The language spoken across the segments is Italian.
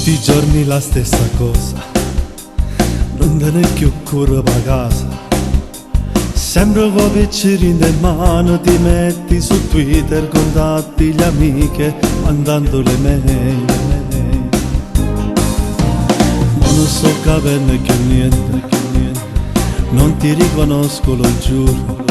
Tutti i giorni la stessa cosa, non te ne più cura per casa. Sempre con piccini in mano ti metti su Twitter, contatti gli amiche, mandando le mail. Ma non sto capendo più niente, non ti riconosco, lo giuro.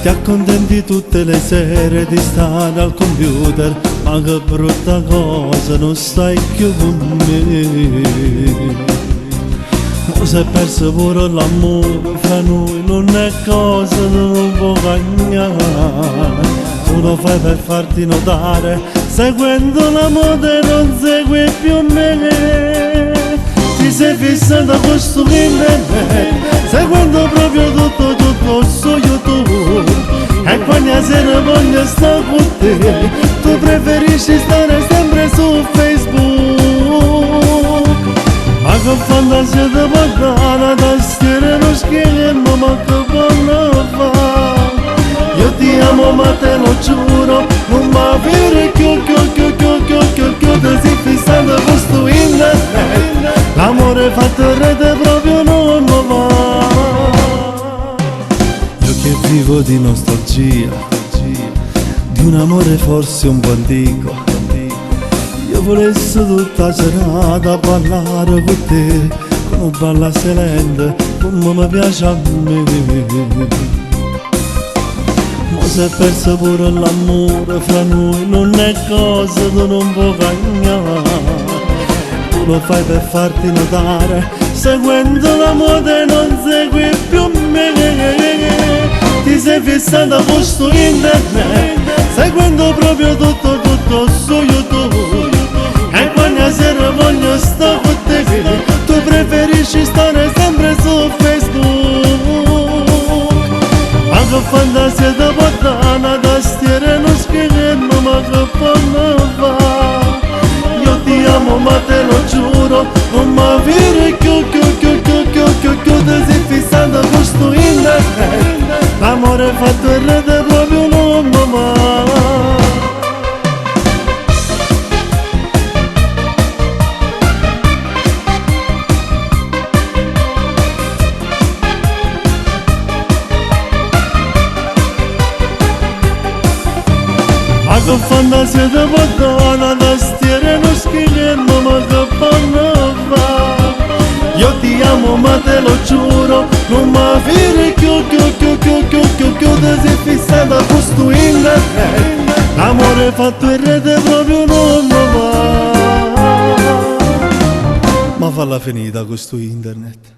Ti accontenti tutte le sere di stare al computer, ma che brutta cosa, non stai più con me. Mo si è perso pure l'amore fra noi, non è cosa che non può cagnare. Tu lo fai per farti notare, seguendo la moda non segui più me. Ti sei fissato con questo internet, seguendo proprio tutto su YouTube. E quando sera voglio stare con te, tu preferisci stare sempre su Facebook. Ma che fantasia di parlare, tastiere non schermo, ma che buona fa. Io ti amo ma te lo giuro, non mi avere più, ti sei fissato con questo internet. L'amore fatto in rete proprio non mi va. Io che vivo di nostalgia, di un amore forse un po' antico. Io volessi tutta serata parlare con te, come balla silente, come mi piace a me. Ma si è perso pure l'amore fra noi, non è cosa che non può cagnare. Tu lo fai per farti notare, seguendo la moda e non segui più me. Ti sei fissato con questo internet, seguendo proprio tutto su YouTube. E quando sera voglio stare con te, tu preferisci stare sempre su Facebook. Ma che fantasia da puttana, tastiere non schermo, ma che fanno fa. Io ti amo ma te lo giuro, non mi avere più, ti sei fissato con questo internet. L'amore fatto in rete proprio non mi va. Ma che fantasia di puttana, tastiere non schermo, ma che fanno fa. Io ti amo ma te lo giuro, non mi avere più, ti sei fissato con questo internet. L'amore fatto in rete proprio non mi va. Ma falla finita questo internet.